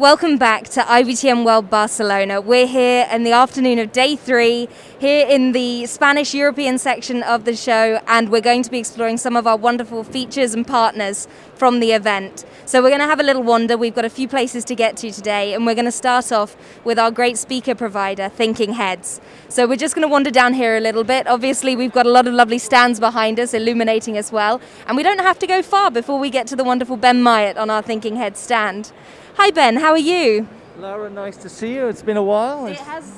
Welcome back to IBTMWorld Barcelona. We're here in the afternoon of day 3, here in the Spanish European section of the show, and we're going to be exploring some of our wonderful features and partners from the event. So we're going to have a little wander. We've got a few places to get to today, and we're going to start off with our great speaker provider, Thinking Heads. So we're just going to wander down here a little bit. Obviously, we've got a lot of lovely stands behind us, illuminating as well, and we don't have to go far before we get to the wonderful Ben Myatt on our Thinking Heads stand. Hi Ben, how are you? Laura, nice to see you. It's been a while. It has.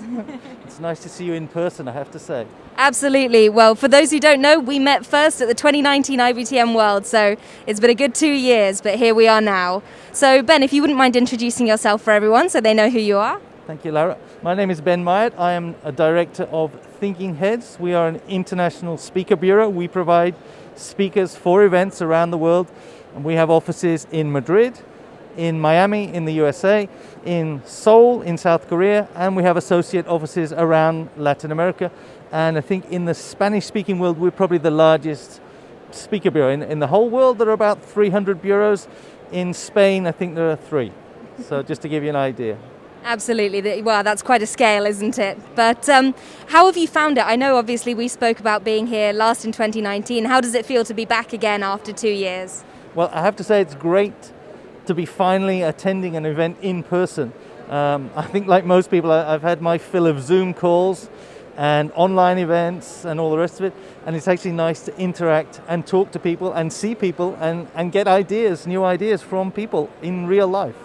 It's nice to see you in person, I have to say. Absolutely. Well, for those who don't know, we met first at the 2019 IBTM World, so it's been a good 2 years, but here we are now. So Ben, if you wouldn't mind introducing yourself for everyone so they know who you are. Thank you, Laura. My name is Ben Myatt. I am a director of Thinking Heads. We are an international speaker bureau. We provide speakers for events around the world, and we have offices in Madrid, in Miami in the USA, in Seoul in South Korea, and we have associate offices around Latin America. And I think in the Spanish-speaking world, we're probably the largest speaker bureau. In the whole world, there are about 300 bureaus. In Spain, I think there are 3. So just to give you an idea. Absolutely. Well, that's quite a scale, isn't it? But how have you found it? I know obviously we spoke about being here last in 2019. How does it feel to be back again after 2 years? Well, I have to say it's great to be finally attending an event in person. I think like most people, I've had my fill of Zoom calls and online events and all the rest of it, and it's actually nice to interact and talk to people and see people and get ideas, new ideas from people in real life.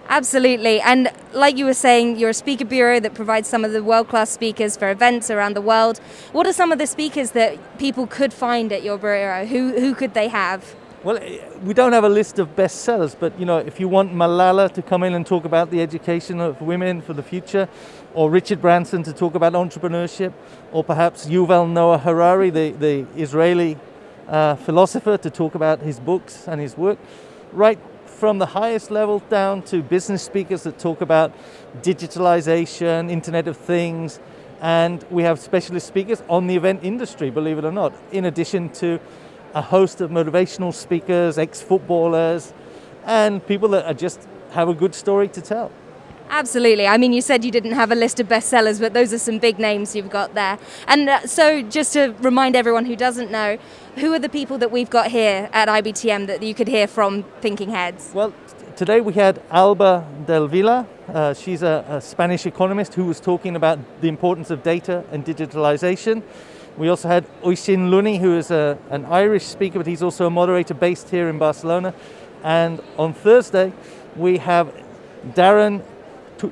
Absolutely. And like you were saying, you're a speaker bureau that provides some of the world-class speakers for events around the world. What are some of the speakers that people could find at your bureau? Who could they have? Well, we don't have a list of bestsellers, but if you want Malala to come in and talk about the education of women for the future, or Richard Branson to talk about entrepreneurship, or perhaps Yuval Noah Harari, the Israeli philosopher, to talk about his books and his work, right from the highest level down to business speakers that talk about digitalization, Internet of Things, and we have specialist speakers on the event industry, believe it or not, in addition to a host of motivational speakers, ex-footballers, and people that are just have a good story to tell. Absolutely. I mean, you said you didn't have a list of bestsellers, but those are some big names you've got there. And so just to remind everyone who doesn't know, who are the people that we've got here at IBTM that you could hear from Thinking Heads? Well, today we had Alba Del Vila. She's a Spanish economist who was talking about the importance of data and digitalization. We also had Oisin Looney, who is an Irish speaker, but he's also a moderator based here in Barcelona. And on Thursday, we have Darren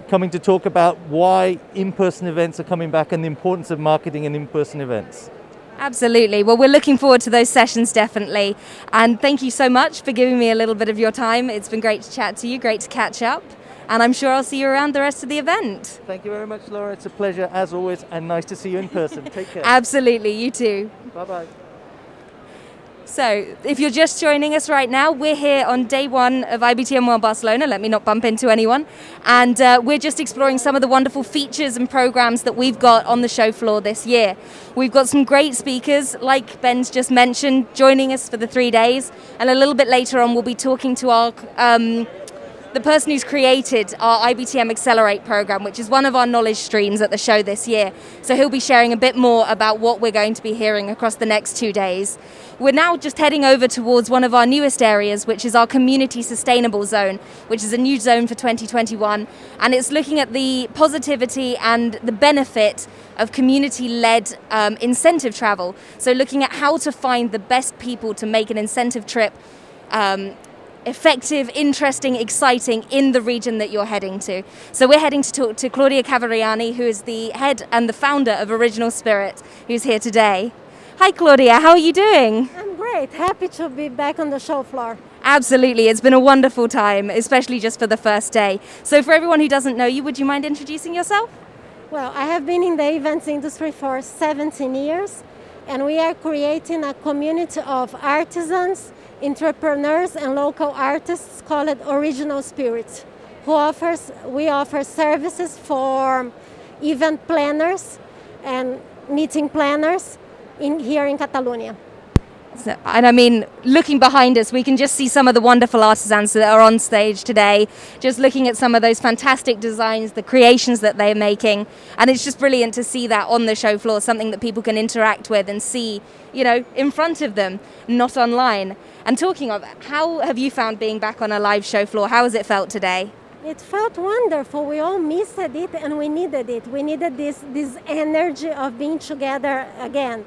coming to talk about why in-person events are coming back and the importance of marketing in in-person events. Absolutely. Well, we're looking forward to those sessions, definitely. And thank you so much for giving me a little bit of your time. It's been great to chat to you, great to catch up. And I'm sure I'll see you around the rest of the event. Thank you very much, Laura. It's a pleasure, as always, and nice to see you in person. Take care. Absolutely. You too. Bye-bye. So, if you're just joining us right now, we're here on day 1 of IBTM World Barcelona. Let me not bump into anyone. And we're just exploring some of the wonderful features and programs that we've got on the show floor this year. We've got some great speakers, like Ben's just mentioned, joining us for the 3 days. And a little bit later on, we'll be talking to our the person who's created our IBTM Accelerate program, which is one of our knowledge streams at the show this year. So he'll be sharing a bit more about what we're going to be hearing across the next 2 days. We're now just heading over towards one of our newest areas, which is our Community Sustainable Zone, which is a new zone for 2021. And it's looking at the positivity and the benefit of community-led incentive travel. So looking at how to find the best people to make an incentive trip effective, interesting, exciting in the region that you're heading to. So we're heading to talk to Claudia Cavariani, who is the head and the founder of Original Spirit, who's here today. Hi Claudia, how are you doing? I'm great, happy to be back on the show floor. Absolutely, it's been a wonderful time, especially just for the first day. So for everyone who doesn't know you, would you mind introducing yourself? Well, I have been in the events industry for 17 years, and we are creating a community of artisans, entrepreneurs and local artists called Original Spirit, we offer services for event planners and meeting planners here in Catalonia. And I mean, looking behind us, we can just see some of the wonderful artisans that are on stage today, just looking at some of those fantastic designs, the creations that they're making. And it's just brilliant to see that on the show floor, something that people can interact with and see, you know, in front of them, not online. And talking of, how have you found being back on a live show floor? How has it felt today? It felt wonderful. We all missed it and we needed it. We needed this energy of being together again.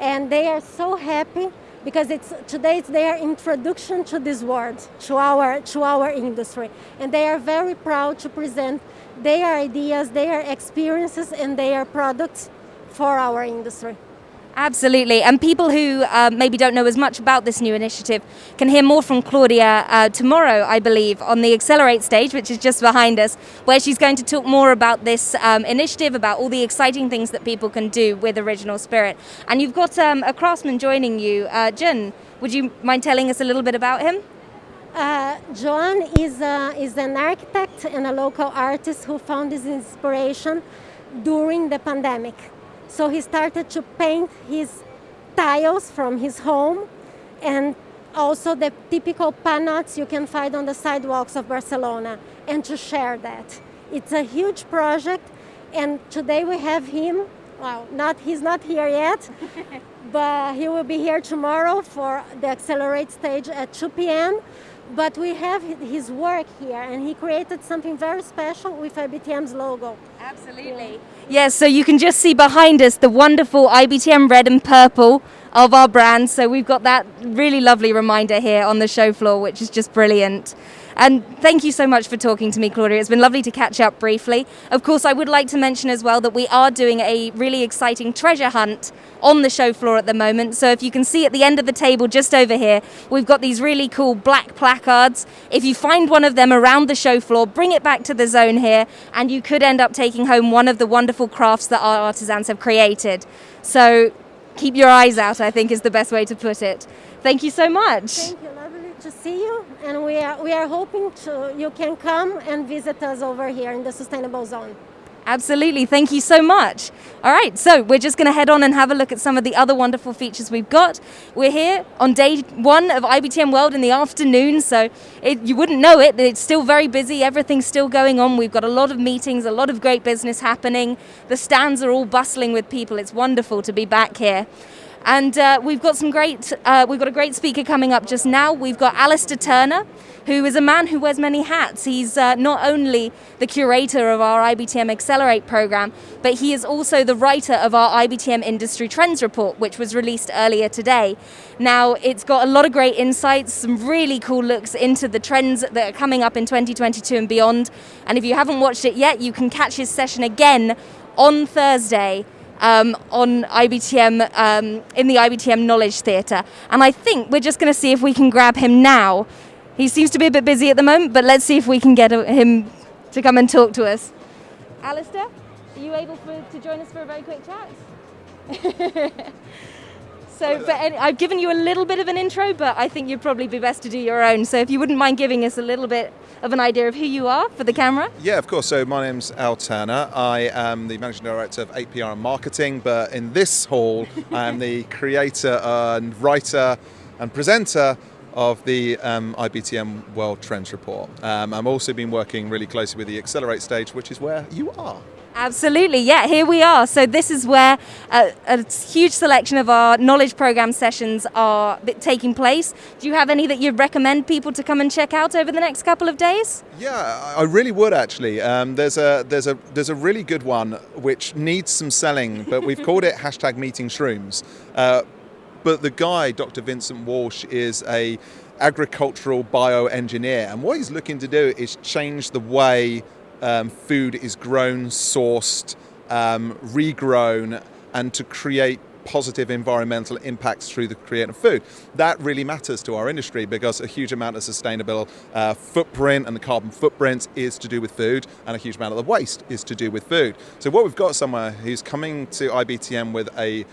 And they are so happy because today it's their introduction to this world, to our industry. And they are very proud to present their ideas, their experiences, and their products for our industry. Absolutely. And people who maybe don't know as much about this new initiative can hear more from Claudia tomorrow, I believe, on the Accelerate stage, which is just behind us, where she's going to talk more about this initiative, about all the exciting things that people can do with Original Spirit. And you've got a craftsman joining you. Jun, would you mind telling us a little bit about him? John is an architect and a local artist who found his inspiration during the pandemic. So he started to paint his tiles from his home and also the typical panots you can find on the sidewalks of Barcelona, and to share that. It's a huge project, and today we have him. Well, he's not here yet, but he will be here tomorrow for the Accelerate stage at 2 p.m. But we have his work here, and he created something very special with IBTM's logo. Absolutely. Yes, so you can just see behind us the wonderful IBTM red and purple of our brand. So we've got that really lovely reminder here on the show floor, which is just brilliant. And thank you so much for talking to me, Claudia. It's been lovely to catch up briefly. Of course, I would like to mention as well that we are doing a really exciting treasure hunt on the show floor at the moment. So if you can see at the end of the table just over here, we've got these really cool black placards. If you find one of them around the show floor, bring it back to the zone here, and you could end up taking home one of the wonderful crafts that our artisans have created. So keep your eyes out, I think, is the best way to put it. Thank you so much. Thank you. To see you, and we are hoping you can come and visit us over here in the Sustainable Zone. Absolutely, thank you so much. All right, so we're just going to head on and have a look at some of the other wonderful features we've got. We're here on day one of IBTM World in the afternoon, so you wouldn't know it, it's still very busy, everything's still going on. We've got a lot of meetings, a lot of great business happening. The stands are all bustling with people. It's wonderful to be back here. And we've got a great speaker coming up just now. We've got Alistair Turner, who is a man who wears many hats. He's not only the curator of our IBTM Accelerate program, but he is also the writer of our IBTM Industry Trends Report, which was released earlier today. Now, it's got a lot of great insights, some really cool looks into the trends that are coming up in 2022 and beyond. And if you haven't watched it yet, you can catch his session again on Thursday on IBTM, in the IBTM Knowledge Theatre. And I think we're just going to see if we can grab him now. He seems to be a bit busy at the moment, but let's see if we can get him to come and talk to us. Alistair, are you able to join us for a very quick chat? I've given you a little bit of an intro, but I think you'd probably be best to do your own. So if you wouldn't mind giving us a little bit of an idea of who you are for the camera. Yeah, of course. So my name's Al Turner. I am the Managing Director of APR and Marketing, but in this hall, I am the creator and writer and presenter of the IBTM World Trends Report. I've also been working really closely with the Accelerate stage, which is where you are. Absolutely, yeah, here we are. So this is where a huge selection of our knowledge program sessions are taking place. Do you have any that you'd recommend people to come and check out over the next couple of days? Yeah, I really would actually. There's a really good one which needs some selling, but we've called it #MeetingShrooms. But the guy, Dr. Vincent Walsh, is a agricultural bioengineer, and what he's looking to do is change the way food is grown, sourced, regrown, and to create positive environmental impacts through the creation of food. That really matters to our industry because a huge amount of sustainable footprint and the carbon footprint is to do with food, and a huge amount of the waste is to do with food. So what we've got someone who's coming to IBTM with a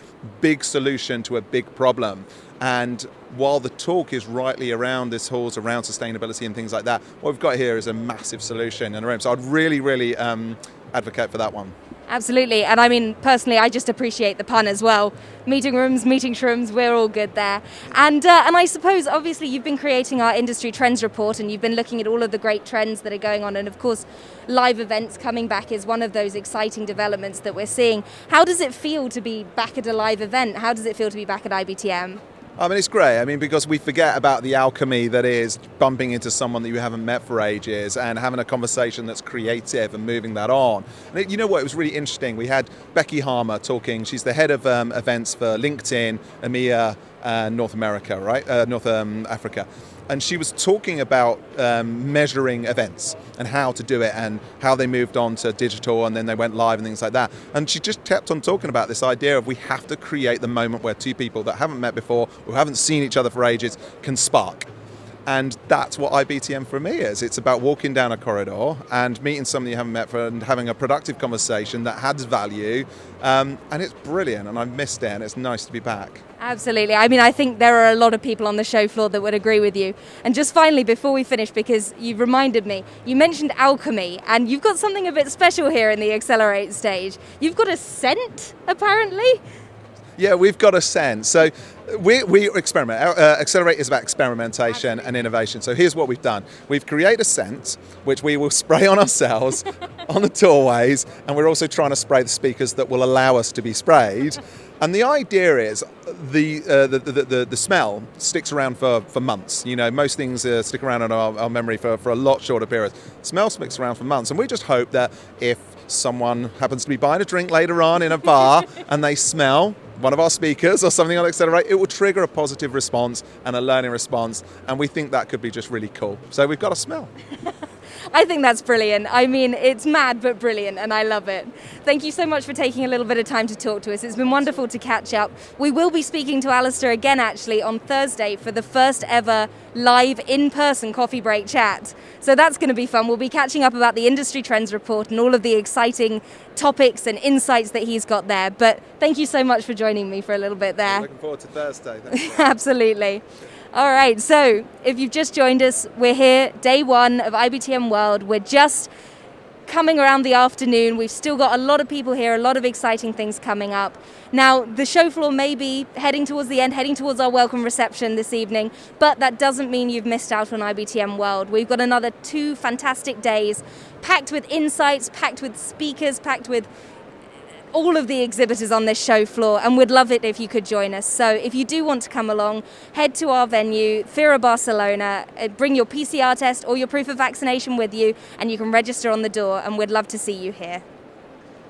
big solution to a big problem. And while the talk is rightly around this hall's around sustainability and things like that, what we've got here is a massive solution in a room. So I'd really, really advocate for that one. Absolutely, and I mean, personally, I just appreciate the pun as well. Meeting rooms, meeting shrooms, we're all good there. And I suppose, obviously, you've been creating our industry trends report, and you've been looking at all of the great trends that are going on, and of course, live events coming back is one of those exciting developments that we're seeing. How does it feel to be back at a live event? How does it feel to be back at IBTM? I mean, it's great. I mean, because we forget about the alchemy that is bumping into someone that you haven't met for ages and having a conversation that's creative and moving that on. And you know what? It was really interesting. We had Becky Harmer talking. She's the head of events for LinkedIn, EMEA, North America, right? North Africa. And she was talking about measuring events and how to do it and how they moved on to digital and then they went live and things like that. And she just kept on talking about this idea of we have to create the moment where two people that haven't met before, who haven't seen each other for ages, can spark. And that's what IBTM for me is. It's about walking down a corridor and meeting someone you haven't met for and having a productive conversation that adds value. And it's brilliant and I've missed it and it's nice to be back. Absolutely. I mean, I think there are a lot of people on the show floor that would agree with you. And just finally, before we finish, because you reminded me, you mentioned alchemy, and you've got something a bit special here in the Accelerate stage. You've got a scent, apparently? Yeah, we've got a scent. So we experiment. Accelerate is about experimentation and innovation. So here's what we've done. We've created a scent, which we will spray on ourselves on the doorways, and we're also trying to spray the speakers that will allow us to be sprayed. And the idea is the smell sticks around for months. You know, most things stick around in our memory for a lot shorter periods. Smell sticks around for months. And we just hope that if someone happens to be buying a drink later on in a bar and they smell one of our speakers or something on Accelerate, it will trigger a positive response and a learning response. And we think that could be just really cool. So we've got a smell. I think that's brilliant. I mean, it's mad but brilliant, and I love it. Thank you so much for taking a little bit of time to talk to us. It's been wonderful to catch up. We will be speaking to Alistair again, actually, on Thursday for the first ever live in-person coffee break chat. So that's going to be fun. We'll be catching up about the Industry Trends Report and all of the exciting topics and insights that he's got there. But thank you so much for joining me for a little bit there. I'm looking forward to Thursday. Thanks. Absolutely. All right, so if you've just joined us, we're here, day one of IBTM World. We're just coming around the afternoon. We've still got a lot of people here, a lot of exciting things coming up. Now, the show floor may be heading towards the end, heading towards our welcome reception this evening, but that doesn't mean you've missed out on IBTM World. We've got another 2 fantastic days, packed with insights, packed with speakers, packed with all of the exhibitors on this show floor, and we'd love it if you could join us. So if you do want to come along, head to our venue, Fira Barcelona, bring your PCR test or your proof of vaccination with you, and you can register on the door, and we'd love to see you here.